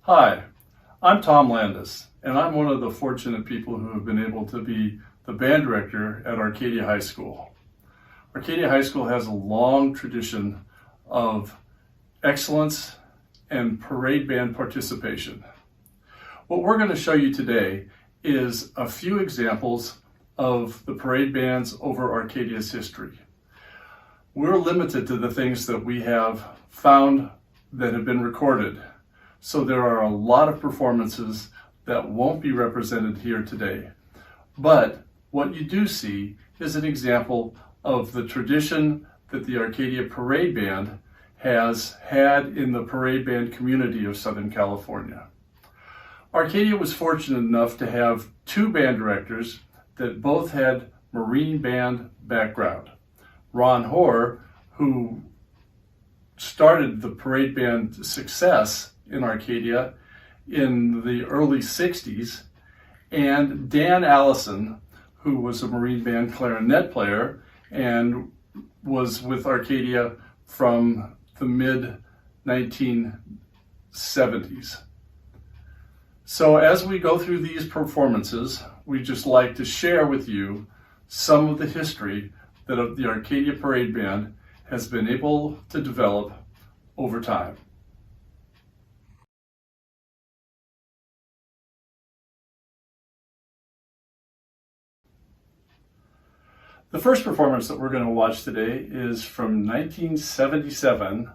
Hi, I'm Tom Landis, and I'm one of the fortunate people who have been able to be the band director at Arcadia High School. Arcadia High School has a long tradition of excellence and parade band participation. What we're going to show you today is a few examples of the parade bands over Arcadia's history. We're limited to the things that we have found that have been recorded. So there are a lot of performances that won't be represented here today. But what you do see is an example of the tradition that the Arcadia Parade Band has had in the parade band community of Southern California. Arcadia was fortunate enough to have two band directors that both had Marine Band background. Ron Hoare, who started the parade band success in Arcadia in the early 60s, and Dan Allison, who was a Marine Band clarinet player and was with Arcadia from the mid-1970s. So as we go through these performances, we just like to share with you some of the history that the Arcadia Parade Band has been able to develop over time. The first performance that we're going to watch today is from 1977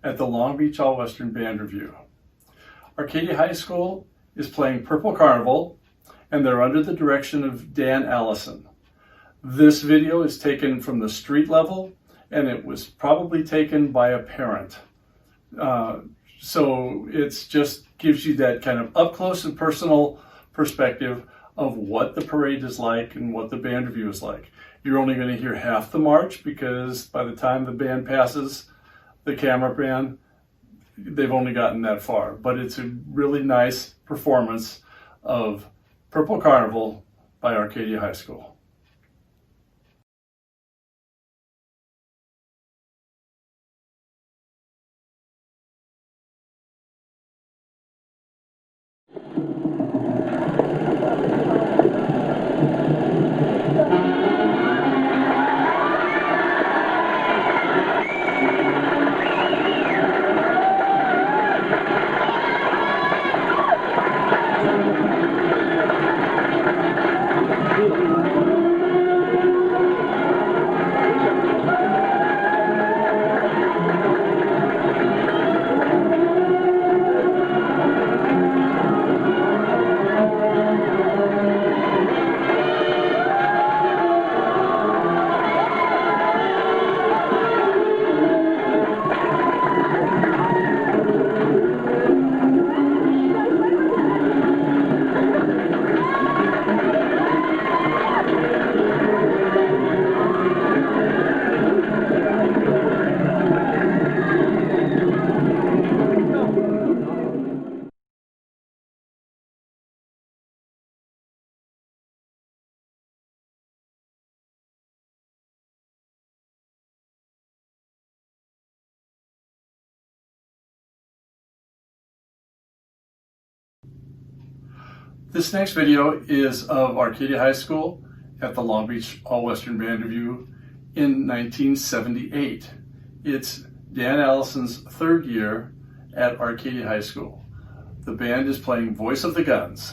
at the Long Beach All-Western Band Review. Arcadia High School is playing Purple Carnival, and they're under the direction of Dan Allison. This video is taken from the street level, and it was probably taken by a parent. So it just gives you that kind of up close and personal perspective of what the parade is like and what the band review is like. You're only going to hear half the march because by the time the band passes the camera band, they've only gotten that far. But it's a really nice performance of Purple Carnival by Arcadia High School. This next video is of Arcadia High School at the Long Beach All-Western Band Review in 1978. It's Dan Allison's third year at Arcadia High School. The band is playing Voice of the Guns.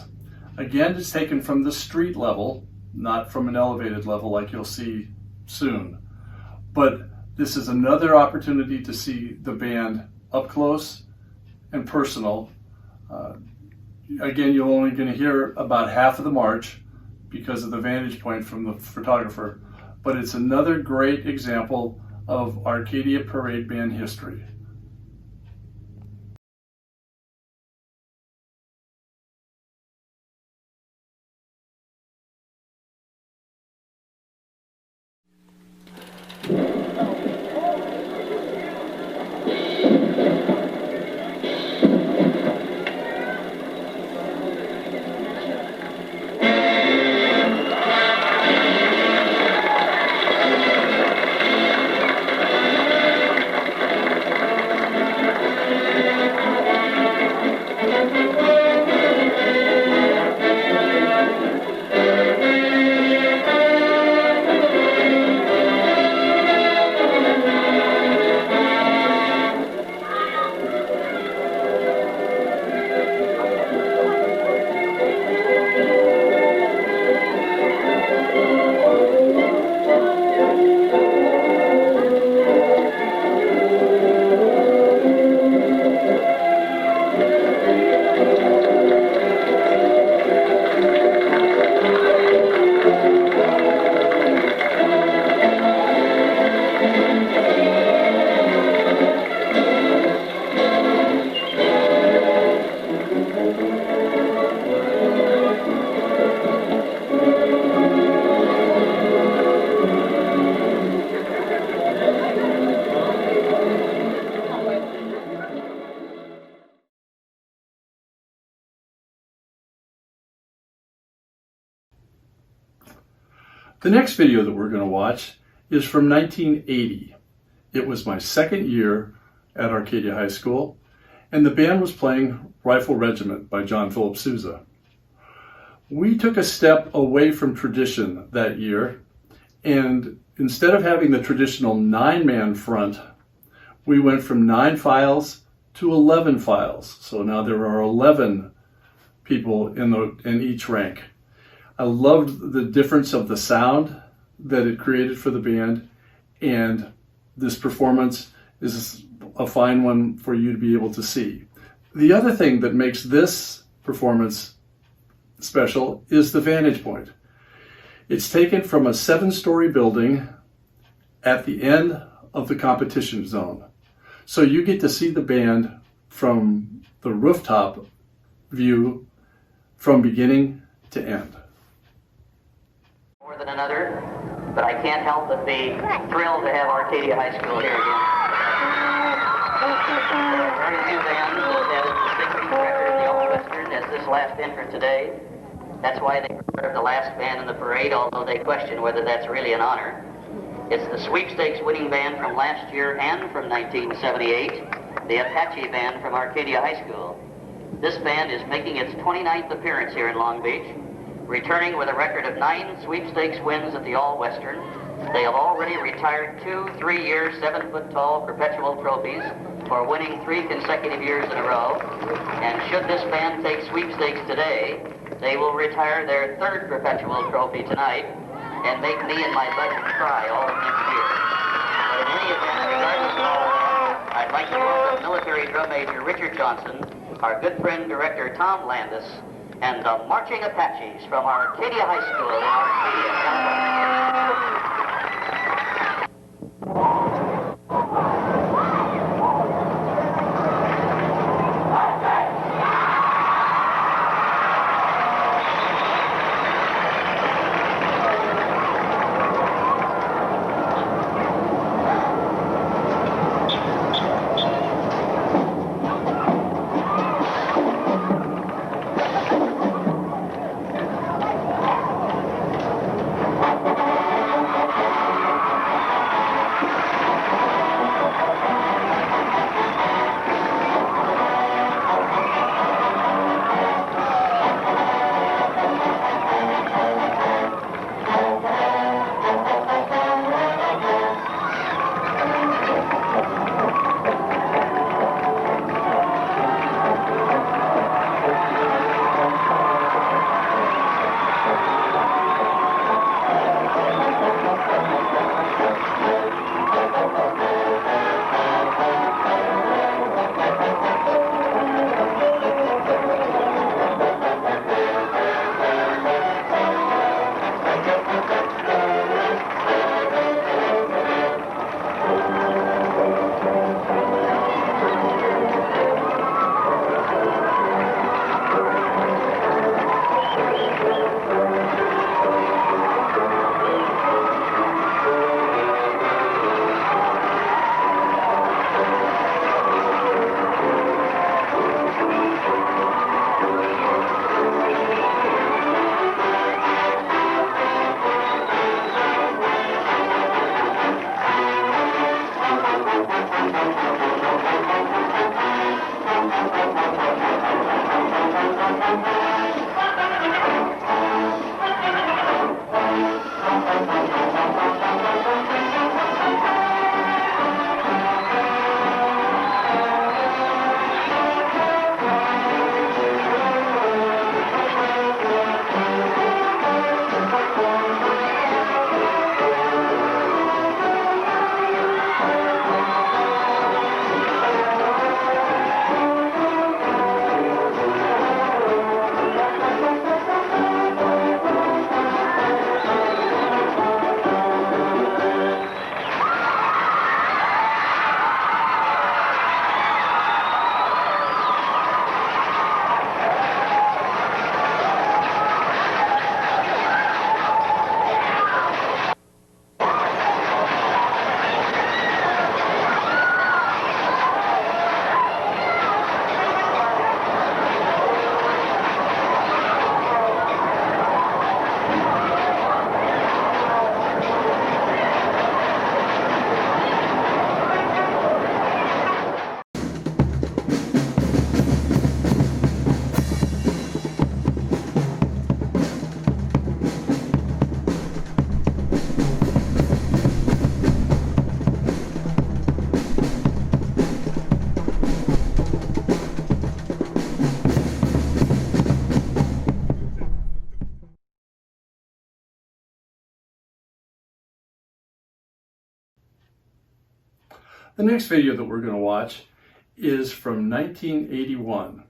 Again, it's taken from the street level, not from an elevated level like you'll see soon. But this is another opportunity to see the band up close and personal. Again, you're only going to hear about half of the march because of the vantage point from the photographer, but it's another great example of Arcadia Parade Band history. The next video that we're going to watch is from 1980. It was my second year at Arcadia High School, and the band was playing Rifle Regiment by John Philip Sousa. We took a step away from tradition that year, and instead of having the traditional 9-man front, we went from 9 files to 11 files. So now there are 11 people in each rank. I loved the difference of the sound that it created for the band, and this performance is a fine one for you to be able to see. The other thing that makes this performance special is the vantage point. It's taken from a 7-story building at the end of the competition zone. So you get to see the band from the rooftop view from beginning to end. More than another, but I can't help but be thrilled to have Arcadia High School here again. There are very few bands that have as distinct a record in the Old Western as this last entrant today. That's why they preserve the last band in the parade, although they question whether that's really an honor. It's the sweepstakes winning band from last year and from 1978, the Apache Band from Arcadia High School. This band is making its 29th appearance here in Long Beach, returning with a record of 9 sweepstakes wins at the All-Western. They have already retired 2 3-year, 7-foot-tall perpetual trophies for winning 3 consecutive years in a row. And should this band take sweepstakes today, they will retire their 3rd perpetual trophy tonight and make me and my buddy cry all of next year. But in any event, regardless of all that, I'd like to welcome Military Drum Major Richard Johnson, our good friend Director Tom Landis, and the Marching Apaches from Arcadia High School in Arcadia, California. The next video that we're going to watch is from 1981.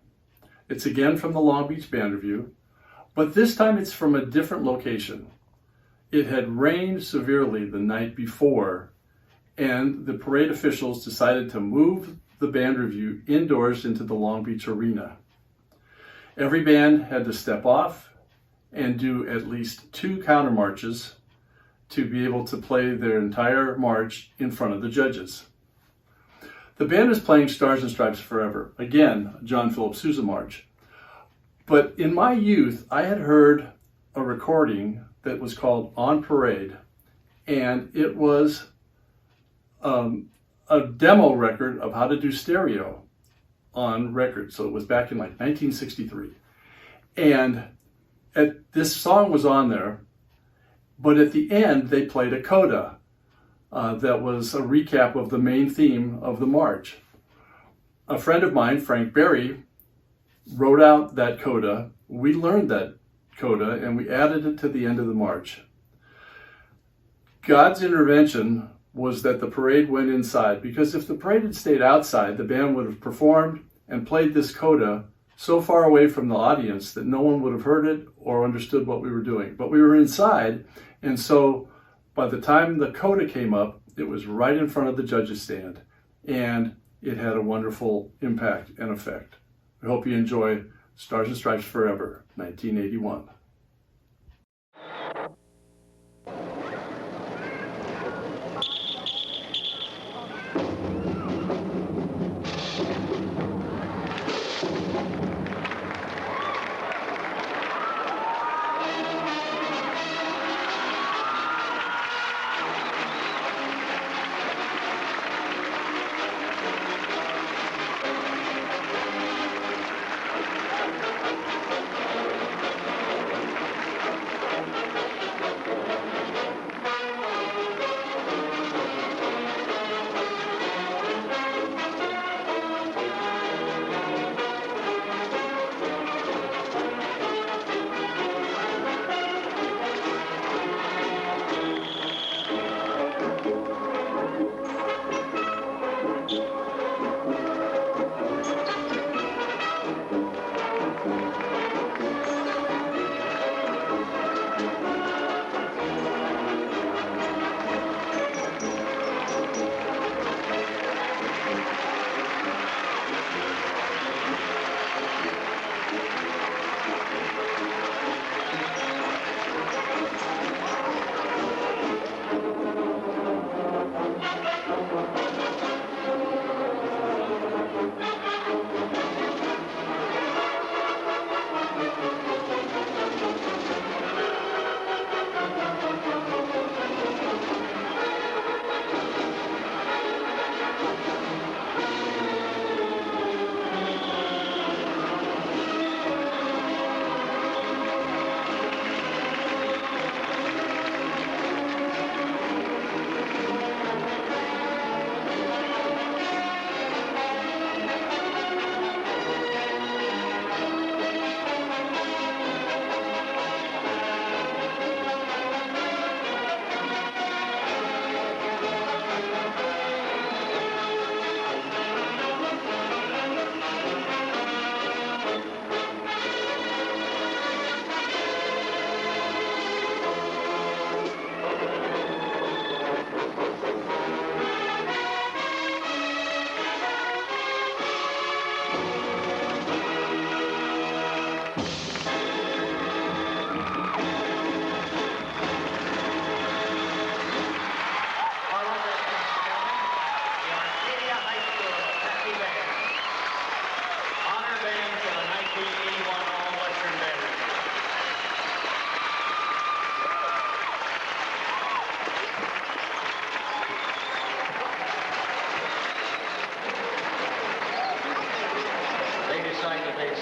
It's again from the Long Beach Band Review, but this time it's from a different location. It had rained severely the night before, and the parade officials decided to move the band review indoors into the Long Beach Arena. Every band had to step off and do at least 2 counter marches to be able to play their entire march in front of the judges. The band is playing Stars and Stripes Forever, again, John Philip Sousa march. But in my youth, I had heard a recording that was called On Parade, and it was a demo record of how to do stereo on record. So it was back in like 1963. And this song was on there, but at the end they played a coda that was a recap of the main theme of the march. A friend of mine, Frank Berry, wrote out that coda. We learned that coda and we added it to the end of the march. God's intervention was that the parade went inside, because if the parade had stayed outside, the band would have performed and played this coda so far away from the audience that no one would have heard it or understood what we were doing. But we were inside, and so by the time the coda came up, it was right in front of the judges' stand, and it had a wonderful impact and effect. I hope you enjoy Stars and Stripes Forever, 1981.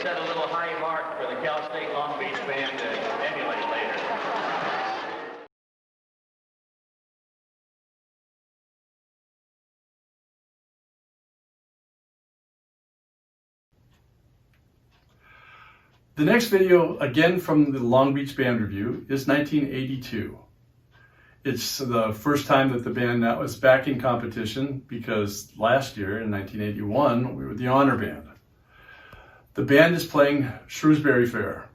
Set a little high mark for the Cal State Long Beach Band to emulate later. The next video, again from the Long Beach Band Review, is 1982. It's the first time that the band now is back in competition because last year in 1981 we were the honor band. The band is playing Shrewsbury Fair.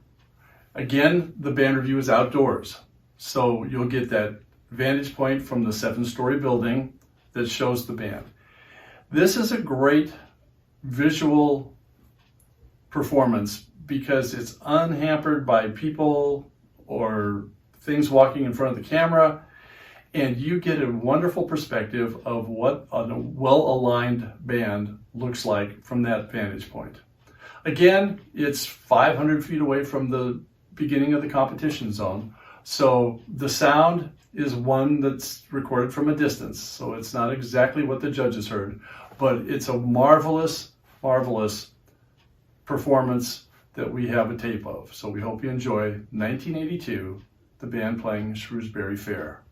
Again, the band review is outdoors, so you'll get that vantage point from the 7-story building that shows the band. This is a great visual performance because it's unhampered by people or things walking in front of the camera, and you get a wonderful perspective of what a well-aligned band looks like from that vantage point. Again, it's 500 feet away from the beginning of the competition zone, so the sound is one that's recorded from a distance, so it's not exactly what the judges heard, but it's a marvelous, marvelous performance that we have a tape of. So we hope you enjoy 1982, the band playing Shrewsbury Fair.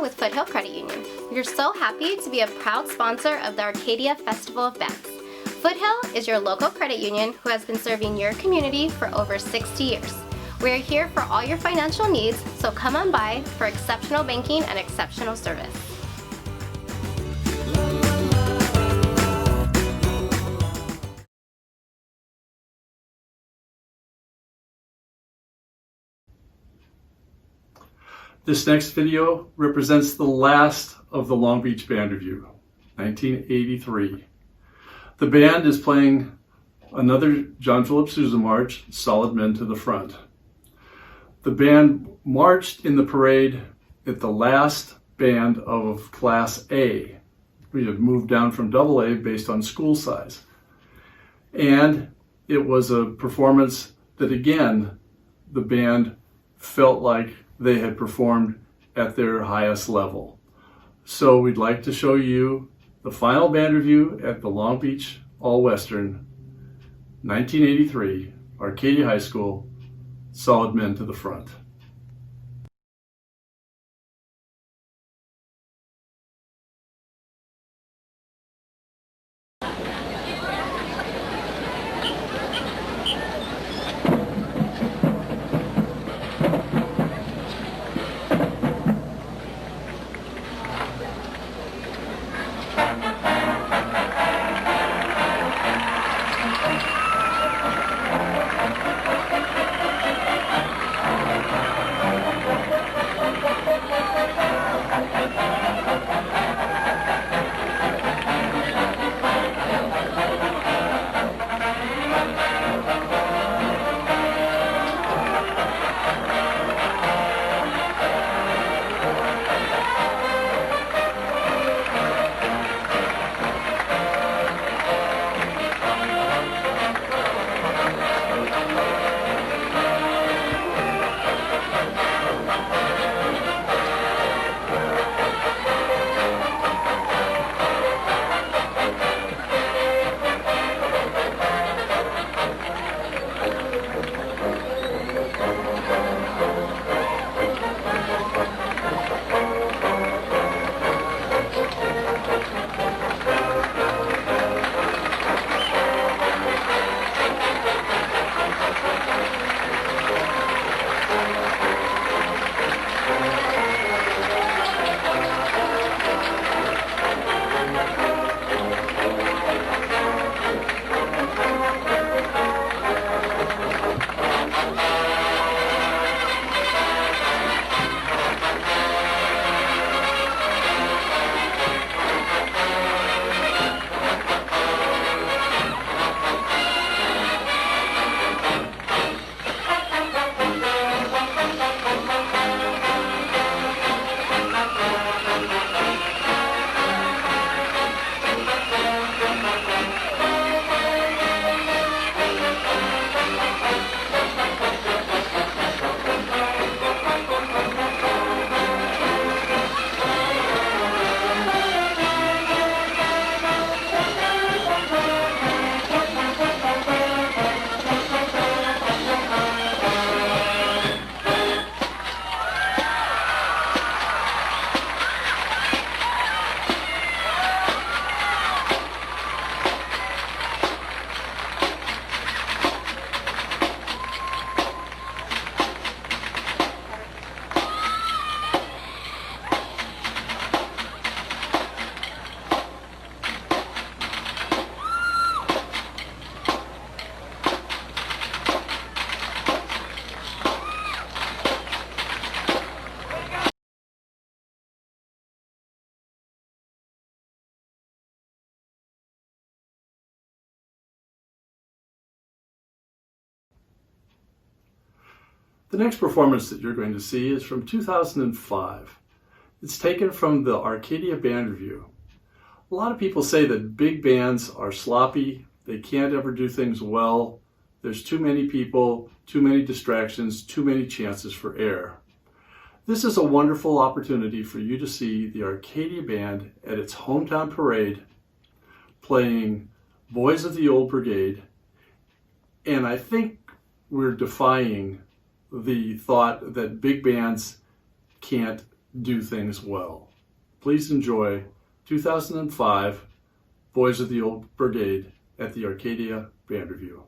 with Foothill Credit Union. We're so happy to be a proud sponsor of the Arcadia Festival of Bands. Foothill is your local credit union who has been serving your community for over 60 years. We are here for all your financial needs, so come on by for exceptional banking and exceptional service. This next video represents the last of the Long Beach Band Review, 1983. The band is playing another John Philip Sousa march, Solid Men to the Front. The band marched in the parade at the last band of Class A. We had moved down from AA based on school size. And it was a performance that, again, the band felt like they had performed at their highest level. So we'd like to show you the final band review at the Long Beach All-Western 1983 Arcadia High School, Solid Men to the Front. The next performance that you're going to see is from 2005. It's taken from the Arcadia Band Review. A lot of people say that big bands are sloppy, they can't ever do things well, there's too many people, too many distractions, too many chances for error. This is a wonderful opportunity for you to see the Arcadia Band at its hometown parade playing Boys of the Old Brigade, and I think we're defying the thought that big bands can't do things well. Please enjoy 2005 Boys of the Old Brigade at the Arcadia Band Review.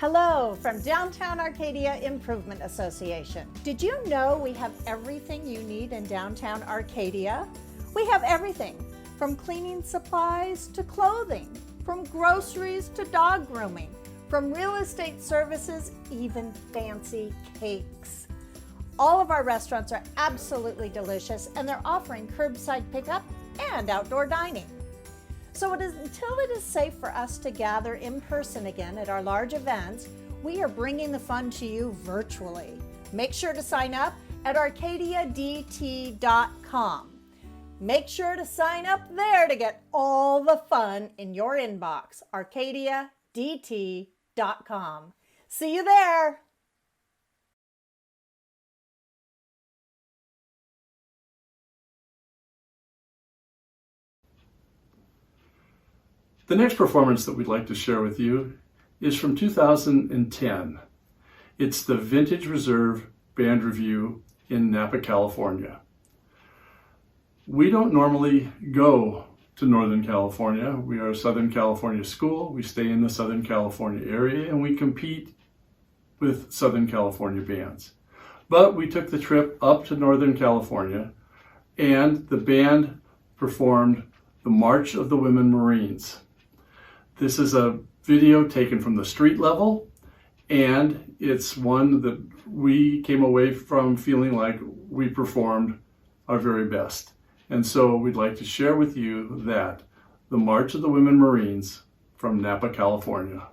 Hello from Downtown Arcadia Improvement Association. Did you know we have everything you need in downtown Arcadia? We have everything from cleaning supplies to clothing, from groceries to dog grooming, from real estate services, even fancy cakes. All of our restaurants are absolutely delicious and they're offering curbside pickup and outdoor dining. So until it is safe for us to gather in person again at our large events, we are bringing the fun to you virtually. Make sure to sign up at arcadiadt.com. Make sure to sign up there to get all the fun in your inbox, arcadiadt.com. See you there. The next performance that we'd like to share with you is from 2010. It's the Vintage Reserve Band Review in Napa, California. We don't normally go to Northern California. We are a Southern California school. We stay in the Southern California area and we compete with Southern California bands. But we took the trip up to Northern California and the band performed the March of the Women Marines. This is a video taken from the street level, and it's one that we came away from feeling like we performed our very best. And so we'd like to share with you that, the March of the Women Marines from Napa, California.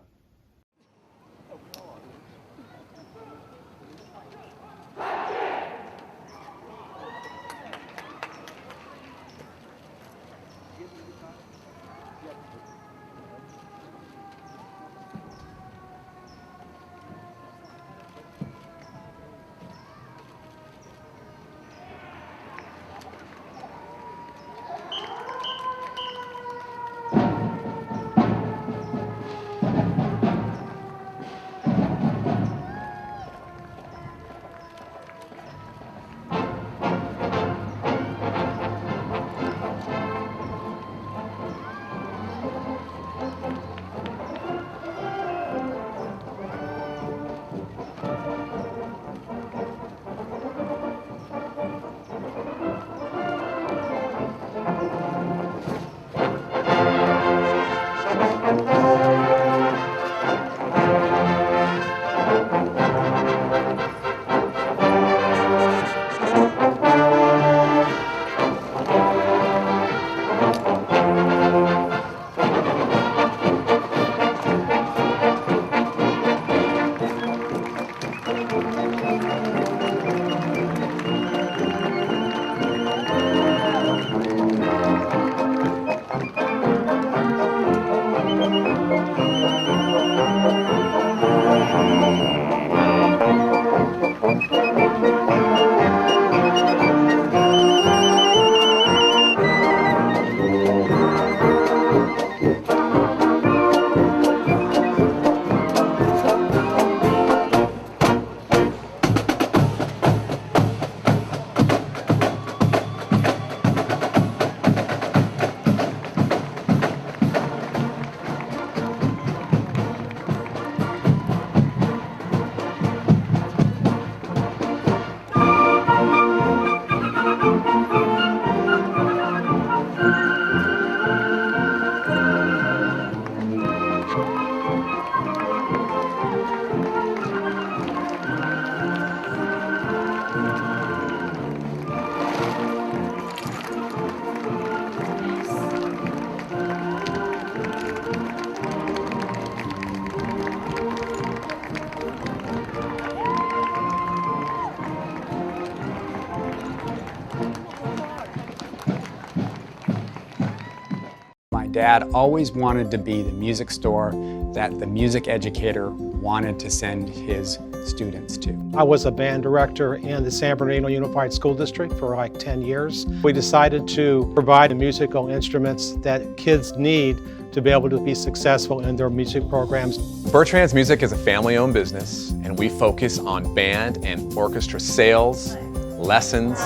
Dad always wanted to be the music store that the music educator wanted to send his students to. I was a band director in the San Bernardino Unified School District for like 10 years. We decided to provide the musical instruments that kids need to be able to be successful in their music programs. Bertrand's Music is a family-owned business, and we focus on band and orchestra sales, lessons,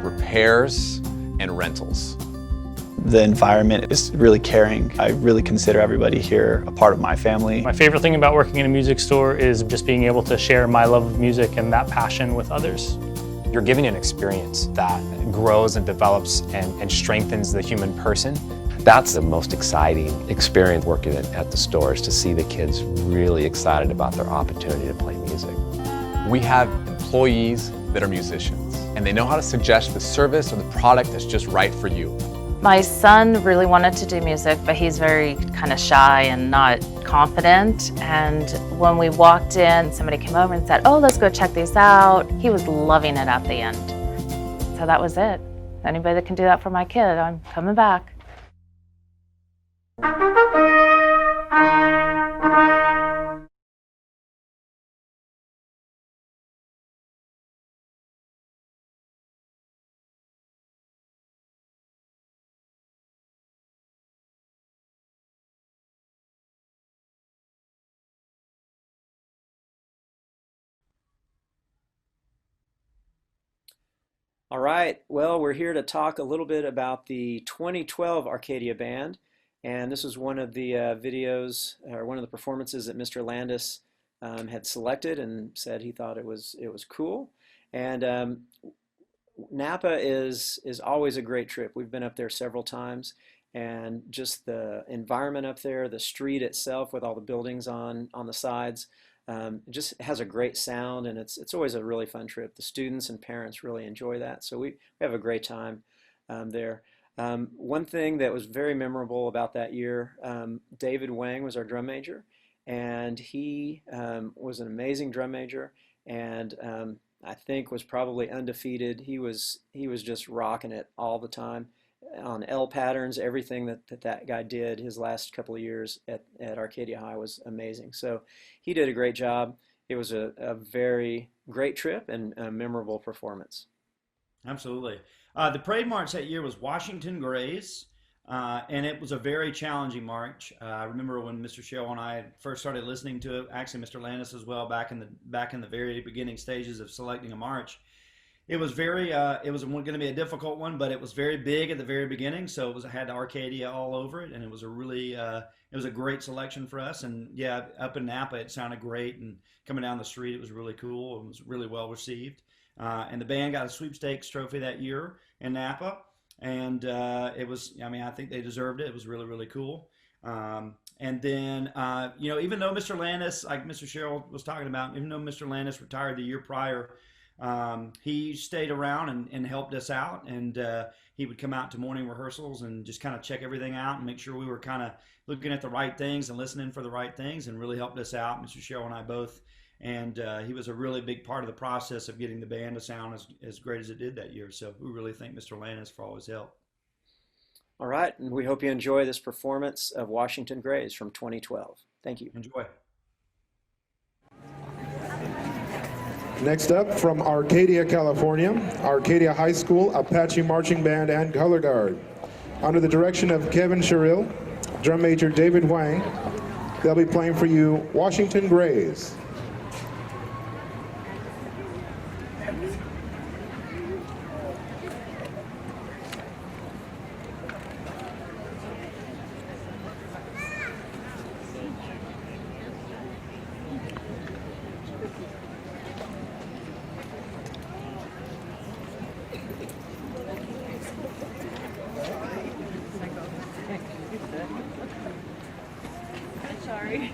repairs, and rentals. The environment is really caring. I really consider everybody here a part of my family. My favorite thing about working in a music store is just being able to share my love of music and that passion with others. You're giving an experience that grows and develops and strengthens the human person. That's the most exciting experience working at the store, is to see the kids really excited about their opportunity to play music. We have employees that are musicians, and they know how to suggest the service or the product that's just right for you. My son really wanted to do music, but he's very kind of shy and not confident. And when we walked in, somebody came over and said, "Oh, let's go check these out." He was loving it at the end. So that was it. Anybody that can do that for my kid, I'm coming back. All right, well, we're here to talk a little bit about the 2012 Arcadia Band, and this was one of the videos, or one of the performances that Mr. Landis had selected and said he thought it was cool. And Napa is always a great trip. We've been up there several times, and just the environment up there, the street itself with all the buildings on the sides, it just has a great sound, and it's always a really fun trip. The students and parents really enjoy that, so we have a great time there. One thing that was very memorable about that year, David Wang was our drum major, and he was an amazing drum major, and I think was probably undefeated. He was just rocking it all the time on L patterns. Everything that guy did his last couple of years at Arcadia High was amazing. So he did a great job. It was a very great trip and a memorable performance. Absolutely. The parade march that year was Washington Grays, and it was a very challenging march. I remember when Mr. Sherrill and I first started listening to it, actually Mr. Landis as well, back in the very beginning stages of selecting a march. It was it was going to be a difficult one, but it was very big at the very beginning, so it had Arcadia all over it, and it was a great selection for us. And yeah, up in Napa, it sounded great, and coming down the street, it was really cool. It was really well received, and the band got a sweepstakes trophy that year in Napa, and it was, I mean, I think they deserved it. It was really cool. And then, you know, even though Mr. Landis, like Mr. Sherrill was talking about, even though Mr. Landis retired the year prior, he stayed around and helped us out, and he would come out to morning rehearsals and just kind of check everything out and make sure we were kind of looking at the right things and listening for the right things, and really helped us out, Mr. Sherrill and I both. And he was a really big part of the process of getting the band to sound as great as it did that year. So we really thank Mr. Landis for all his help. All right, and we hope you enjoy this performance of Washington Grays from 2012. Thank you. Enjoy. Next up, from Arcadia, California, Arcadia High School Apache Marching Band and Colorguard. Under the direction of Kevin Sherrill, drum major David Wang, they'll be playing for you Washington Grays. Sorry.